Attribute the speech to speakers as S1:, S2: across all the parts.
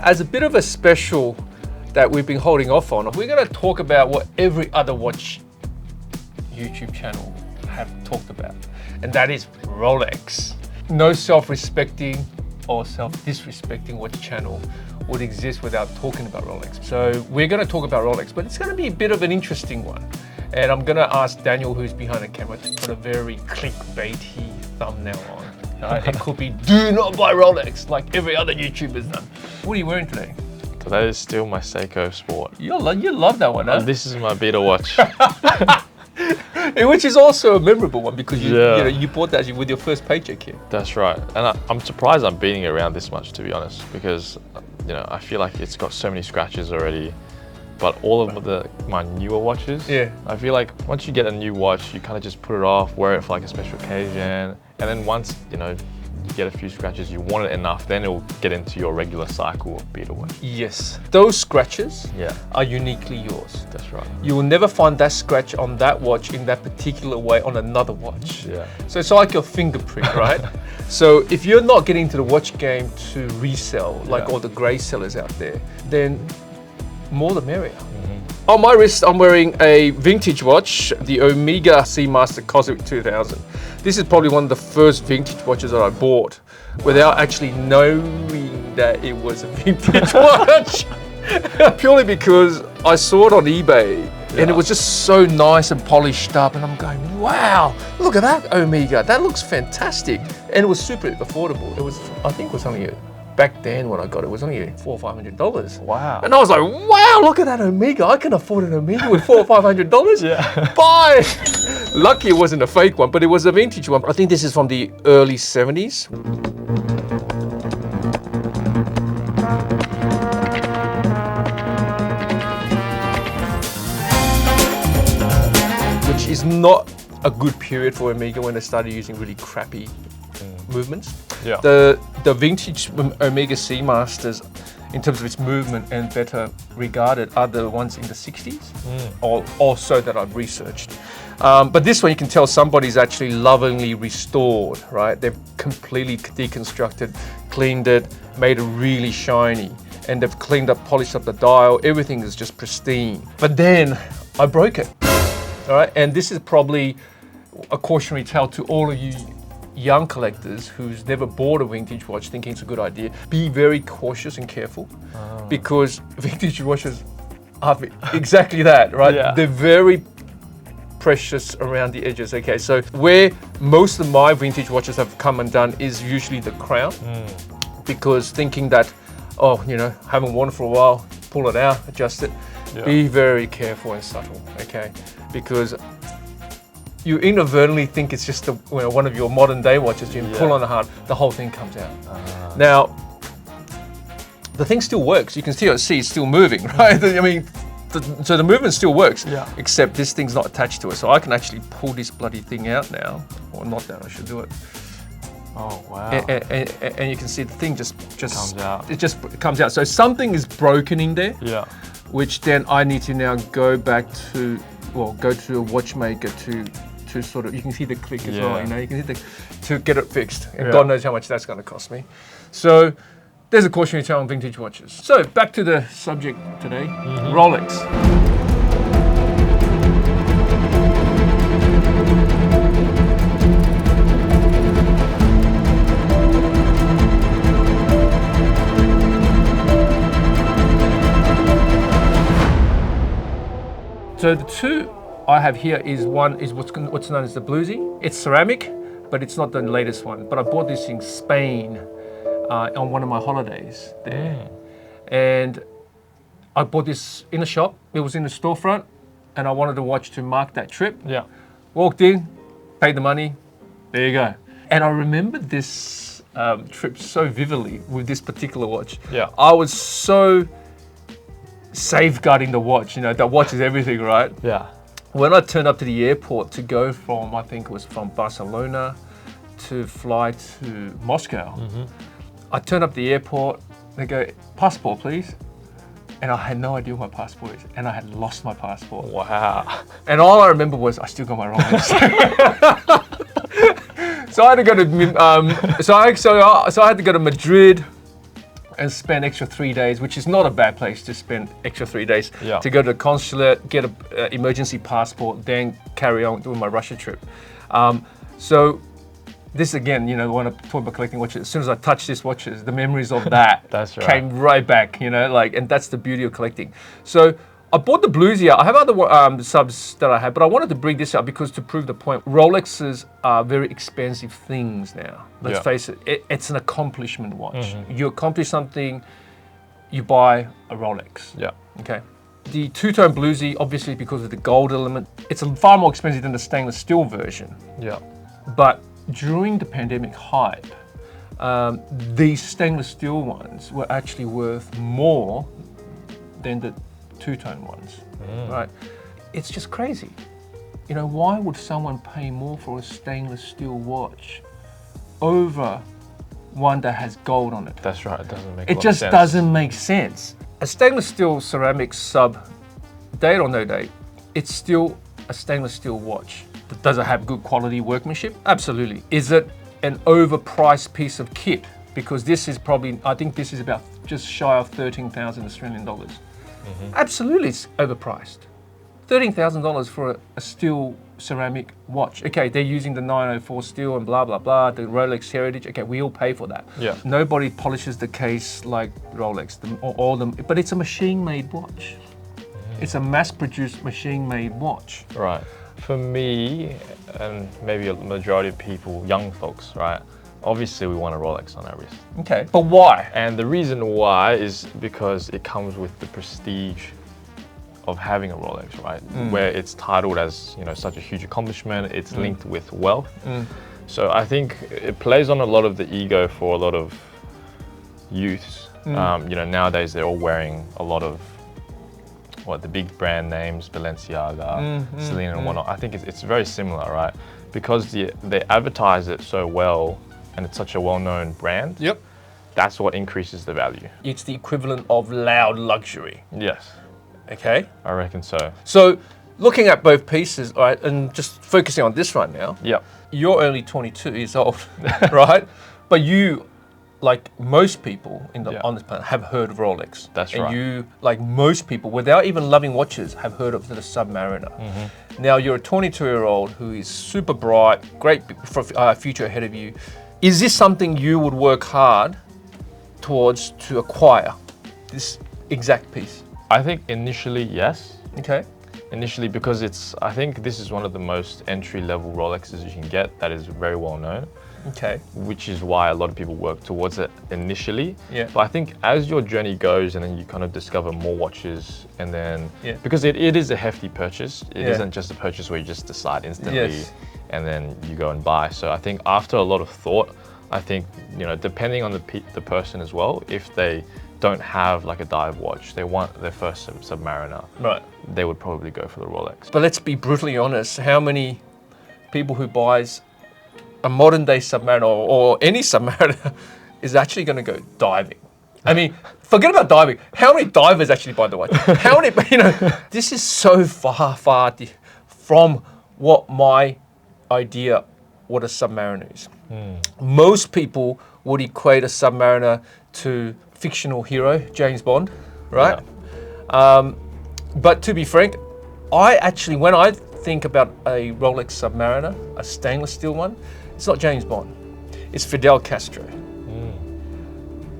S1: as a bit of a special that we've been holding off on, we're going to talk about what every other watch YouTube channel have talked about, and that is Rolex. No self-respecting or self-disrespecting watch channel would exist without talking about Rolex. So we're going to talk about Rolex, but it's going to be a bit of an interesting one. And I'm going to ask Daniel, who's behind the camera, to put a very clickbaity thumbnail on. It could be, do not buy Rolex, like every other YouTuber's done. What are you wearing today?
S2: That is still my Seiko Sport.
S1: You love that one, huh?
S2: And this is my beta watch.
S1: Which is also a memorable one because you bought that with your first paycheck here.
S2: That's right. And I'm surprised I'm beating it around this much, to be honest, because I feel like it's got so many scratches already. But all of my newer watches, I feel like once you get a new watch, you kind of just put it off, wear it for like a special occasion, and then once you get a few scratches, you want it enough, then it will get into your regular cycle of beta watch.
S1: Yes, those scratches are uniquely yours.
S2: That's right.
S1: You will never find that scratch on that watch in that particular way on another watch.
S2: Yeah.
S1: So it's like your fingerprint, right? So if you're not getting into the watch game to resell, like all the grey sellers out there, then more the merrier. On my wrist, I'm wearing a vintage watch, the Omega Seamaster Cosmic 2000. This is probably one of the first vintage watches that I bought without actually knowing that it was a vintage watch. Purely because I saw it on eBay and it was just so nice and polished up, and I'm going, wow, look at that Omega, that looks fantastic. And it was super affordable. I think it was only back then when I got it, was only $400 or $500.
S2: Wow.
S1: And I was like, wow, look at that Omega. I can afford an Omega with $400 or $500.
S2: Yeah.
S1: Buy! Lucky it wasn't a fake one, but it was a vintage one. I think this is from the early 70s. Which is not a good period for Omega when they started using really crappy movements.
S2: Yeah.
S1: The vintage Omega Seamasters, in terms of its movement and better regarded, are the ones in the 60s, also that I've researched. But this one you can tell somebody's actually lovingly restored, right? They've completely deconstructed, cleaned it, made it really shiny, and they've cleaned up, polished up the dial. Everything is just pristine. But then I broke it, all right? And this is probably a cautionary tale to all of you young collectors who's never bought a vintage watch thinking it's a good idea. Be very cautious and careful because vintage watches are exactly that, right?
S2: Yeah.
S1: They're very precious around the edges. Okay, so where most of my vintage watches have come undone is usually the crown, because thinking that, haven't worn it for a while, pull it out, adjust it. Yeah. Be very careful and subtle, okay? Because you inadvertently think it's just one of your modern day watches. You pull on it hard, the whole thing comes out. Now, the thing still works. You can see it's still moving, right? I mean, so the movement still works, except this thing's not attached to it. So I can actually pull this bloody thing out now, or not that I should do it.
S2: Oh wow!
S1: And you can see the thing just
S2: comes out.
S1: It just comes out. So something is broken in there.
S2: Yeah.
S1: Which then I need to now go back to, go to a watchmaker to sort of, you can see the click as well, you can see to get it fixed, and God knows how much that's going to cost me. So there's a cautionary tale on vintage watches. So back to the subject today, Rolex. So the two I have here is one is what's known as the bluesy. It's ceramic, but it's not the latest one. But I bought this in Spain on one of my holidays there. And I bought this in a shop. It was in the storefront, and I wanted a watch to mark that trip.
S2: Yeah.
S1: Walked in, paid the money, there you go. And I remember this trip so vividly with this particular watch.
S2: Yeah.
S1: I was so safeguarding the watch. The watch is everything, right?
S2: Yeah.
S1: When I turned up to the airport to go from, I think it was from Barcelona to fly to Moscow, I turned up the airport, they go, passport please. And I had no idea what my passport is, and I had lost my passport.
S2: Wow.
S1: And all I remember was I still got my Rolex. So I had to go to I had to go to Madrid, and spend extra 3 days, which is not a bad place to spend extra 3 days,
S2: Yeah.
S1: to go to the consulate, get an emergency passport, then carry on doing my Russia trip. So this again, you know, when I talk about collecting watches, as soon as I touch these watches, the memories of that
S2: That's right.
S1: came right back, you know, like, and that's the beauty of collecting. So I bought the bluesy out. I have other subs that I have, but I wanted to bring this out because to prove the point, Rolexes are very expensive things now. Let's face it, it's an accomplishment watch. You accomplish something, you buy a Rolex.
S2: Yeah.
S1: Okay. The two-tone bluesy, obviously because of the gold element, it's far more expensive than the stainless steel version.
S2: Yeah.
S1: But during the pandemic hype, these stainless steel ones were actually worth more than the two-tone ones, right? It's just crazy. You know, why would someone pay more for a stainless steel watch over one that has gold on it?
S2: That's right. It doesn't make.
S1: It just doesn't make sense. A stainless steel ceramic sub, date or no date, it's still a stainless steel watch. Does it have good quality workmanship? Absolutely. Is it an overpriced piece of kit? Because this is probably, I think this is about just shy of 13,000 Australian dollars. Absolutely, it's overpriced. $13,000 for a steel ceramic watch. Okay, they're using the 904 steel and blah, blah, blah, the Rolex heritage. Okay, we all pay for that.
S2: Yeah.
S1: Nobody polishes the case like Rolex, all them, but it's a machine-made watch. It's a mass-produced machine-made watch.
S2: Right. For me, and maybe a majority of people, young folks, right? Obviously, we want a Rolex on our wrist.
S1: Okay, but why?
S2: And the reason why is because it comes with the prestige of having a Rolex, right? Where it's titled as, you know, such a huge accomplishment. It's linked with wealth. So I think it plays on a lot of the ego for a lot of youths. You know, nowadays they're all wearing a lot of the big brand names, Balenciaga, Celine and whatnot. I think it's very similar, right? Because they advertise it so well and it's such a well-known brand.
S1: Yep.
S2: That's what increases the value.
S1: It's the equivalent of loud luxury.
S2: Yes,
S1: Okay.
S2: I reckon so.
S1: So looking at both pieces, all right, and just focusing on this right now,
S2: Yep.
S1: you're only 22 years old, right? But you, like most people on this planet, have heard of Rolex.
S2: That's
S1: and
S2: right.
S1: You, like most people, without even loving watches, have heard of the Submariner. Now you're a 22-year-old who is super bright, great future ahead of you. Is this something you would work hard towards to acquire, this exact piece?
S2: I think initially, yes.
S1: Okay.
S2: Initially, because I think this is one of the most entry-level Rolexes you can get that is very well known.
S1: Okay.
S2: Which is why a lot of people work towards it initially.
S1: Yeah.
S2: But I think as your journey goes and then you kind of discover more watches and then, because it is a hefty purchase. It isn't just a purchase where you just decide instantly and then you go and buy. So I think after a lot of thought, I think, you know, depending on the person as well, if they don't have like a dive watch, they want their first Submariner,
S1: Right.
S2: they would probably go for the Rolex.
S1: But let's be brutally honest, how many people who buys a modern day Submariner or any Submariner is actually going to go diving? I mean, forget about diving. How many divers actually buy the watch? How many, you know, this is so far from what my idea what a Submariner is. Most people would equate a Submariner to fictional hero, James Bond, right? Yeah. But to be frank, I actually, when I think about a Rolex Submariner, a stainless steel one, it's not James Bond, it's Fidel Castro.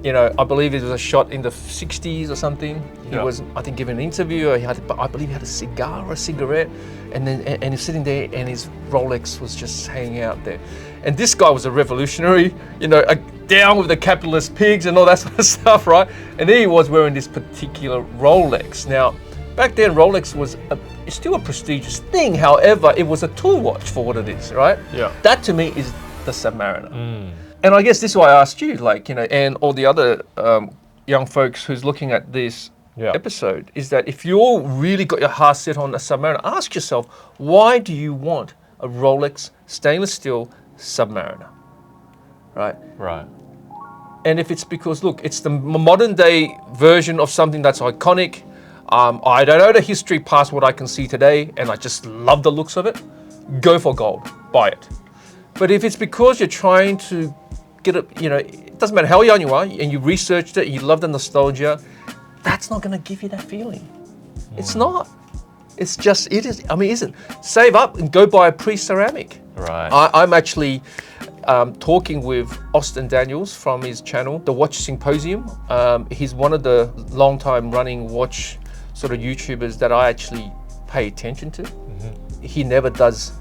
S1: You know, I believe it was a shot in the 60s or something. He was, I think, given an interview, or I believe he had a cigar or a cigarette, and he's sitting there and his Rolex was just hanging out there. And this guy was a revolutionary, you know, down with the capitalist pigs and all that sort of stuff, right? And there he was wearing this particular Rolex. Now, back then, Rolex was it's still a prestigious thing. However, it was a tool watch for what it is, right?
S2: Yeah.
S1: That to me is the Submariner. And I guess this is why I asked you, like, you know, and all the other young folks who's looking at this episode, is that if you're really got your heart set on a Submariner, ask yourself, why do you want a Rolex stainless steel Submariner, right?
S2: Right.
S1: And if it's because, look, it's the modern day version of something that's iconic, I don't know the history past what I can see today, and I just love the looks of it, go for gold, buy it. But if it's because you're trying to get a, you know, it doesn't matter how young you are, and you researched it, you love the nostalgia, that's not going to give you that feeling. It's not. It's just, it is. I mean, isn't. Save up and go buy a pre-ceramic.
S2: Right.
S1: I'm actually talking with Austin Daniels from his channel, The Watch Symposium. He's one of the long-time running watch sort of YouTubers that I actually pay attention to. He never does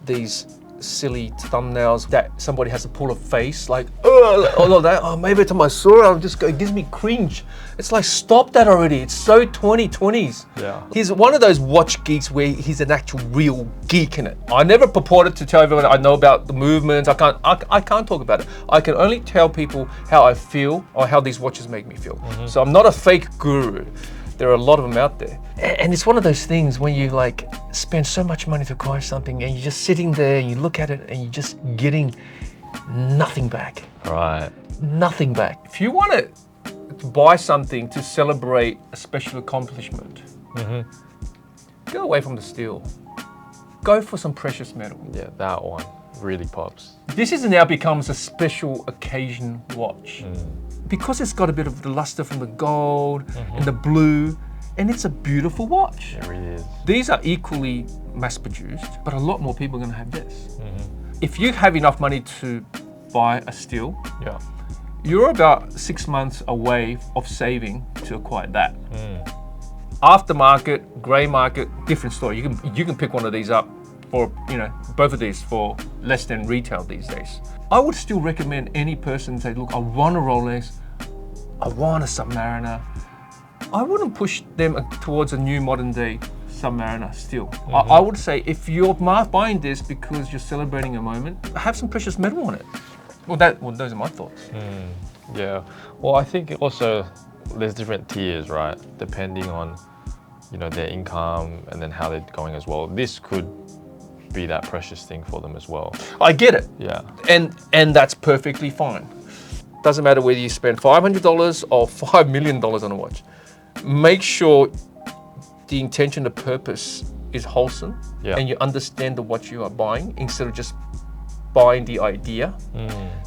S1: these silly thumbnails that somebody has to pull a face like, all of that. Oh, maybe it's my saw. It gives me cringe. It's like, stop that already. It's so 2020s.
S2: Yeah.
S1: He's one of those watch geeks where he's an actual real geek in it. I never purported to tell everyone I know about the movements. I can't talk about it. I can only tell people how I feel or how these watches make me feel. So I'm not a fake guru. There are a lot of them out there. And it's one of those things when you like spend so much money to acquire something and you're just sitting there and you look at it and you're just getting nothing back.
S2: Right.
S1: Nothing back. If you want to buy something to celebrate a special accomplishment, go away from the steel. Go for some precious metal.
S2: Yeah, that one really pops.
S1: This is now becomes a special occasion watch. Because it's got a bit of the luster from the gold and the blue, and it's a beautiful watch.
S2: It really is.
S1: These are equally mass-produced, but a lot more people are going to have this. If you have enough money to buy a steel, you're about 6 months away of saving to acquire that. Aftermarket, grey market, different story. You can pick one of these up for, both of these for less than retail these days. I would still recommend any person say, look, I want a Rolex, I want a Submariner. I wouldn't push them towards a new modern day Submariner still. I would say if you're buying this because you're celebrating a moment, have some precious metal on it. Well, those are my thoughts.
S2: Yeah. Well, I think also there's different tiers, right? Depending on, their income and then how they're going as well. This could be that precious thing for them as well.
S1: I get it.
S2: Yeah.
S1: And that's perfectly fine. Doesn't matter whether you spend $500 or $5 million on a watch. Make sure the intention, the purpose is wholesome, and you understand the watch you are buying instead of just buying the idea,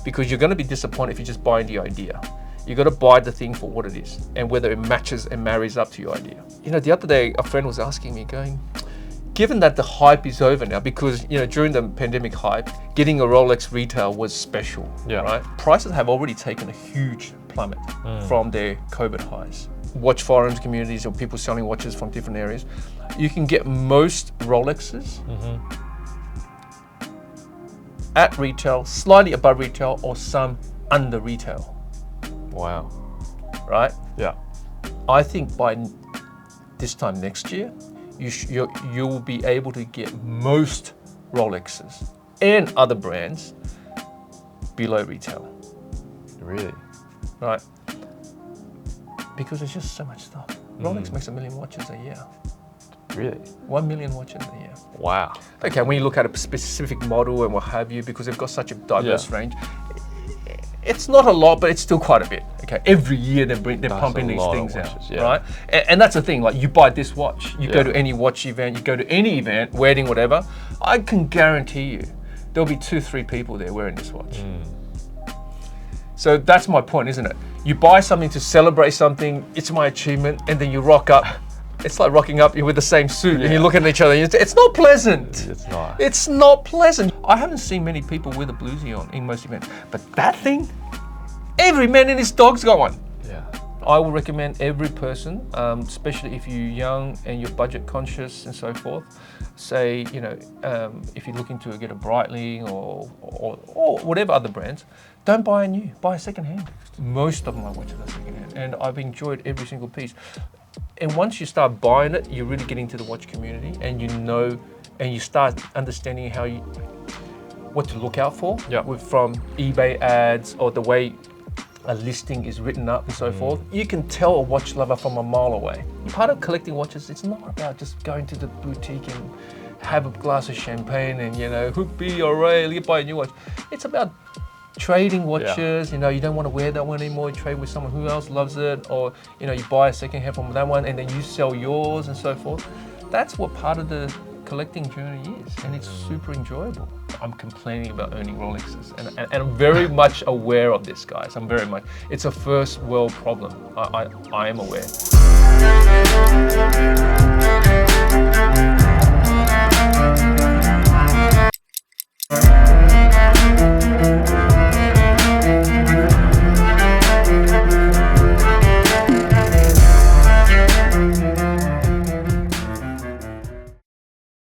S1: because you're going to be disappointed if you're just buying the idea. You got to buy the thing for what it is and whether it matches and marries up to your idea. The other day a friend was asking me, going, given that the hype is over now, because during the pandemic hype, getting a Rolex retail was special, right? Prices have already taken a huge plummet from their COVID highs. Watch forums, communities, or people selling watches from different areas. You can get most Rolexes at retail, slightly above retail, or some under retail.
S2: Wow.
S1: Right?
S2: Yeah.
S1: I think by this time next year, you'll be able to get most Rolexes and other brands below retail.
S2: Really?
S1: Right? Because there's just so much stuff. Rolex makes 1 million watches a year.
S2: Really?
S1: 1 million watches a year.
S2: Wow.
S1: Okay, when you look at a specific model and what have you, because they've got such a diverse range, it's not a lot, but it's still quite a bit. Okay, every year they're pumping these things out, right? And that's the thing. Like, you buy this watch, you go to any watch event, you go to any event, wedding, whatever. I can guarantee you, there'll be 2-3 people there wearing this watch. So that's my point, isn't it? You buy something to celebrate something. It's my achievement, and then you rock up. It's like rocking up with the same suit, and you look at each other. And it's not pleasant.
S2: It's not.
S1: It's not pleasant. I haven't seen many people with a bluesy on in most events, but that thing, every man and his dog's got one.
S2: Yeah.
S1: I will recommend every person, especially if you're young and you're budget conscious and so forth. Say, if you're looking to get a Breitling or whatever other brands, don't buy a new, buy a second hand. Most of my watches are second hand, and I've enjoyed every single piece. And once you start buying it, you're really getting to the watch community, and and you start understanding what to look out for from eBay ads or the way a listing is written up and so forth. You can tell a watch lover from a mile away. Part of collecting watches, it's not about just going to the boutique and have a glass of champagne and, whoopee, hooray, you buy a new watch. It's about trading watches. You don't want to wear that one anymore. You trade with someone who else loves it, or you buy a second hand from that one and then you sell yours and so forth. That's what part of the collecting journey is, and it's super enjoyable. I'm complaining about owning Rolexes, and I'm very much aware of this, guys. It's a first world problem. I am aware.